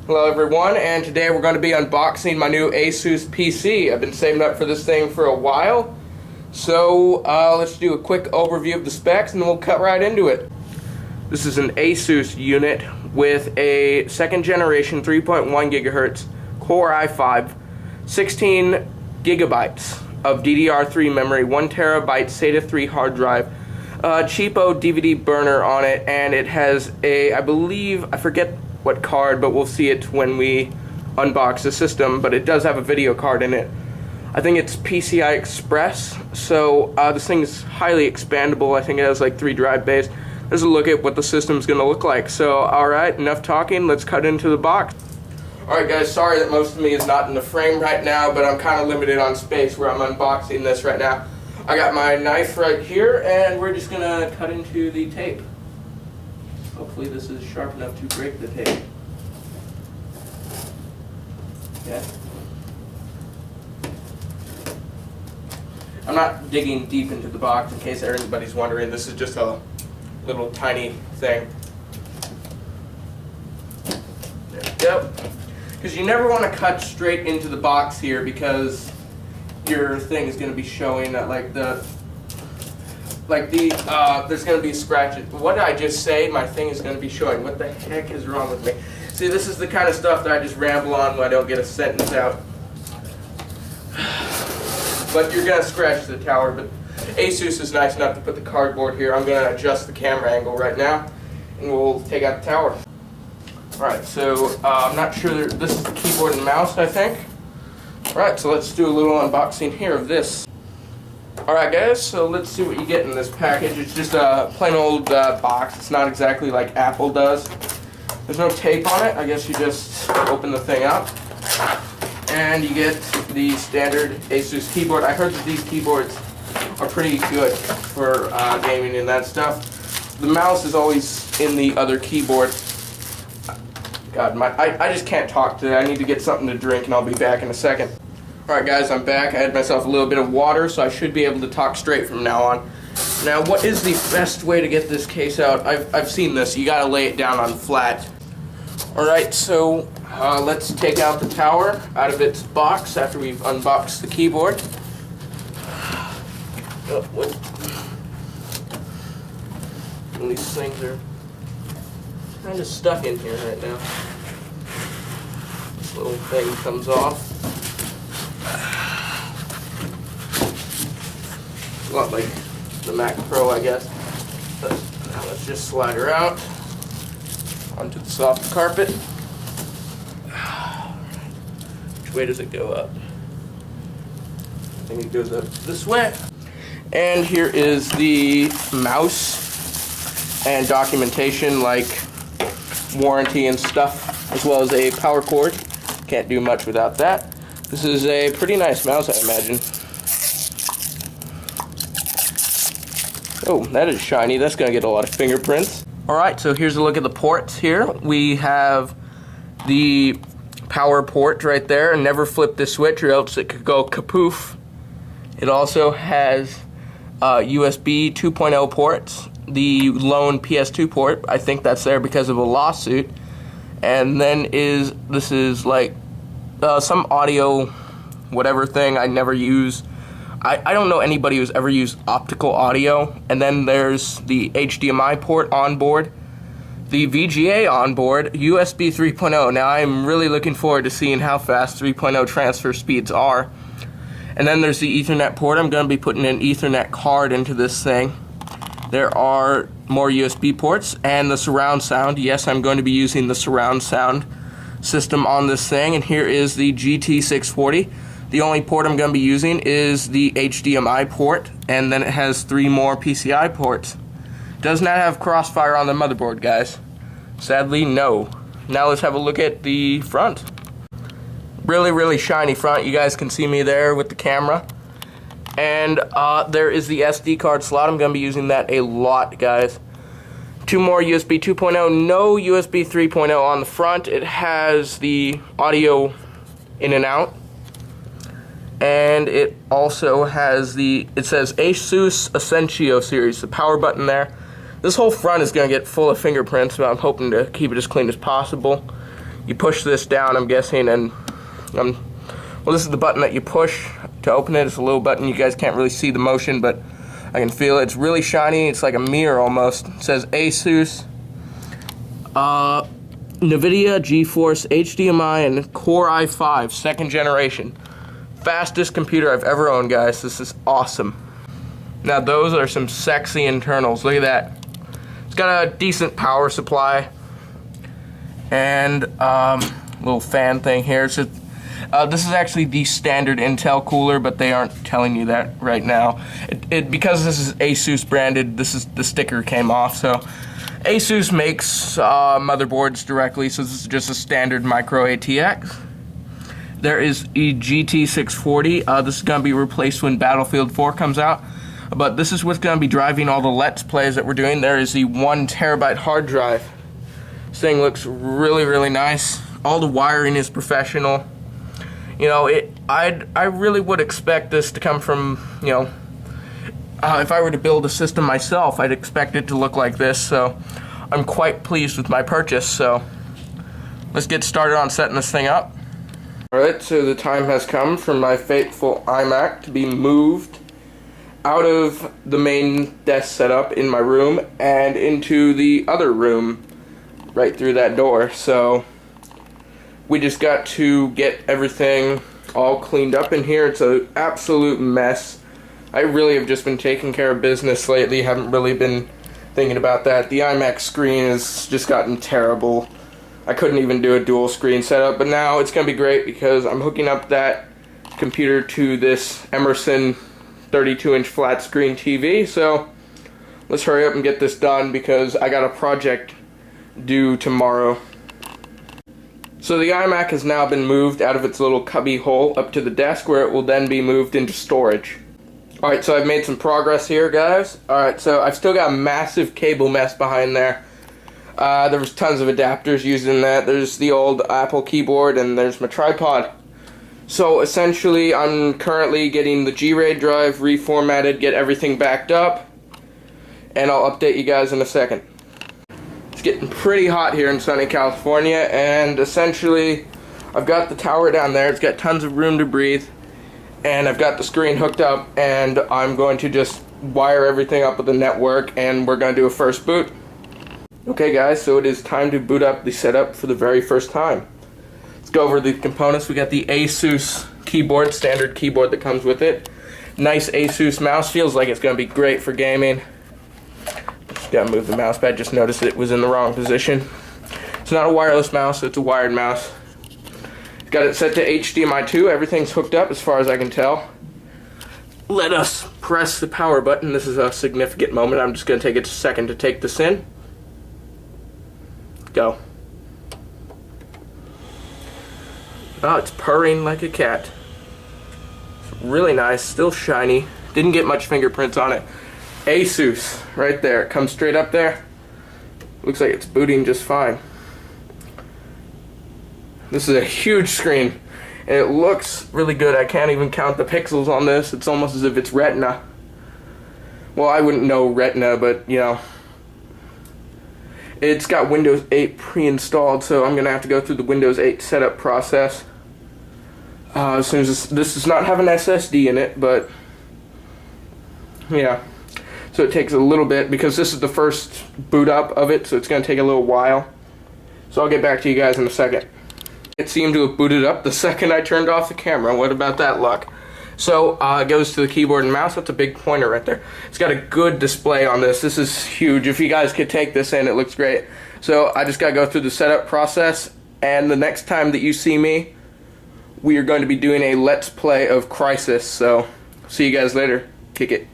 Hello everyone, and today we're going to be unboxing my new Asus PC. I've been saving up for this thing for a while, so let's do a quick overview of the specs and then we'll cut right into it. This is an Asus unit with a second generation 3.1 gigahertz Core i5, 16 gigabytes of DDR3 memory, 1 terabyte SATA 3 hard drive, cheapo DVD burner on it, and it has a, I forget what card, but we'll see it when we unbox the system, but it does have a video card in it. I think it's PCI Express, so this thing is highly expandable. I think it has like 3 drive bays. There's a look at what the system's gonna look like. So alright, enough talking, let's cut into the box. Alright guys, sorry that most of me is not in the frame right now, but I'm kind of limited on space where I'm unboxing this right now. I got my knife right here, and we're just gonna cut into the tape. Hopefully this is sharp enough to break the tape. Yeah. I'm not digging deep into the box in case anybody's wondering. This is just a little tiny thing. There we go. Because you never want to cut straight into the box here because your thing is going to be showing that there's going to be scratches. What did I just say? My thing is going to be showing. What the heck is wrong with me? See, this is the kind of stuff that I just ramble on when I don't get a sentence out. But you're going to scratch the tower. But Asus is nice enough to put the cardboard here. I'm going to adjust the camera angle right now, and we'll take out the tower. Alright, so I'm not sure. This is the keyboard and mouse, I think. Alright, so let's do a little unboxing here of this. Alright guys, so let's see what you get in this package. It's just a plain old box. It's not exactly like Apple does. There's no tape on it. I guess you just open the thing up and you get the standard Asus keyboard. I heard that these keyboards are pretty good for gaming and that stuff. The mouse is always in the other keyboard. God, I just can't talk today. I need to get something to drink and I'll be back in a second. Alright guys, I'm back. I had myself a little bit of water, so I should be able to talk straight from now on. Now, what is the best way to get this case out? I've seen this. You gotta lay it down on flat. Alright, so let's take out the tower out of its box after we've unboxed the keyboard. Oh, wait. And these things are kind of stuck in here right now. This little thing comes off. A lot like the Mac Pro, I guess. But now let's just slide her out onto the soft carpet. Which way does it go up? I think it goes up this way. And here is the mouse and documentation like warranty and stuff, as well as a power cord. Can't do much without that. This is a pretty nice mouse, I imagine. Oh, that is shiny. That's going to get a lot of fingerprints. Alright, so here's a look at the ports here. We have the power port right there. Never flip this switch or else it could go kapoof. It also has USB 2.0 ports. The lone PS2 port, I think that's there because of a lawsuit. And then this is like some audio whatever thing I never use. I don't know anybody who's ever used optical audio. And then there's the HDMI port on board, the VGA on board, USB 3.0. Now I'm really looking forward to seeing how fast 3.0 transfer speeds are. And then there's the Ethernet port. I'm going to be putting an Ethernet card into this thing. There are more USB ports and the surround sound. Yes, I'm going to be using the surround sound system on this thing. And here is the GT640. The only port I'm going to be using is the HDMI port, and then it has 3 more PCI ports. Does not have Crossfire on the motherboard, guys. Sadly, no. Now let's have a look at the front. Really, really shiny front. You guys can see me there with the camera. And there is the SD card slot. I'm going to be using that a lot, guys. 2 more USB 2.0. No USB 3.0 on the front. It has the audio in and out. And it also has it says Asus Essentio series, the power button there. This whole front is going to get full of fingerprints, but I'm hoping to keep it as clean as possible. You push this down, I'm guessing, and well, this is the button that you push to open it. It's a little button. You guys can't really see the motion, but I can feel it. It's really shiny. It's like a mirror almost. It says Asus, NVIDIA, GeForce, HDMI, and Core i5, 2nd generation. Fastest computer I've ever owned, guys. This is awesome. Now those are some sexy internals. Look at that. It's got a decent power supply and little fan thing here. So this is actually the standard Intel cooler, but they aren't telling you that right now. Because this is Asus branded, the sticker came off. So Asus makes motherboards directly, so this is just a standard micro ATX. There is a GT640. This is going to be replaced when Battlefield 4 comes out. But this is what's going to be driving all the Let's Plays that we're doing. There is the 1 terabyte hard drive. This thing looks really, really nice. All the wiring is professional. You know, I really would expect this to come from, you know, if I were to build a system myself, I'd expect it to look like this. So I'm quite pleased with my purchase. So let's get started on setting this thing up. Alright, so the time has come for my faithful iMac to be moved out of the main desk setup in my room and into the other room right through that door. So we just got to get everything all cleaned up in here. It's an absolute mess. I really have just been taking care of business lately, haven't really been thinking about that. The iMac screen has just gotten terrible. I couldn't even do a dual screen setup, but now it's going to be great because I'm hooking up that computer to this Emerson 32-inch flat screen TV. So let's hurry up and get this done because I got a project due tomorrow. So the iMac has now been moved out of its little cubby hole up to the desk where it will then be moved into storage. Alright, so I've made some progress here, guys. Alright, so I've still got a massive cable mess behind there. There was tons of adapters used in that. There's the old Apple keyboard and there's my tripod. So essentially I'm currently getting the G-RAID drive reformatted, get everything backed up, and I'll update you guys in a second. It's getting pretty hot here in sunny California, and essentially I've got the tower down there. It's got tons of room to breathe, and I've got the screen hooked up, and I'm going to just wire everything up with the network, and we're going to do a first boot. Okay guys, so it is time to boot up the setup for the very first time. Let's go over the components. We got the Asus keyboard, standard keyboard that comes with it. Nice Asus mouse, feels like it's going to be great for gaming. Just gotta move the mouse pad, just noticed it was in the wrong position. It's not a wireless mouse, it's a wired mouse. Got it set to HDMI 2, everything's hooked up as far as I can tell. Let us press the power button. This is a significant moment. I'm just going to take a second to take this in. Go. Oh, it's purring like a cat. It's really nice, still shiny. Didn't get much fingerprints on it. Asus, right there. It comes straight up there. Looks like it's booting just fine. This is a huge screen, and it looks really good. I can't even count the pixels on this. It's almost as if it's Retina. Well, I wouldn't know Retina, but, you know. It's got Windows 8 pre-installed, so I'm going to have to go through the Windows 8 setup process. As soon as this does not have an SSD in it, but yeah. So it takes a little bit because this is the first boot up of it, so it's going to take a little while. So I'll get back to you guys in a second. It seemed to have booted up the second I turned off the camera. What about that luck? So it goes to the keyboard and mouse. That's a big pointer right there. It's got a good display on this. This is huge. If you guys could take this in, it looks great. So I just got to go through the setup process, and the next time that you see me, we are going to be doing a Let's Play of Crysis. So see you guys later. Kick it.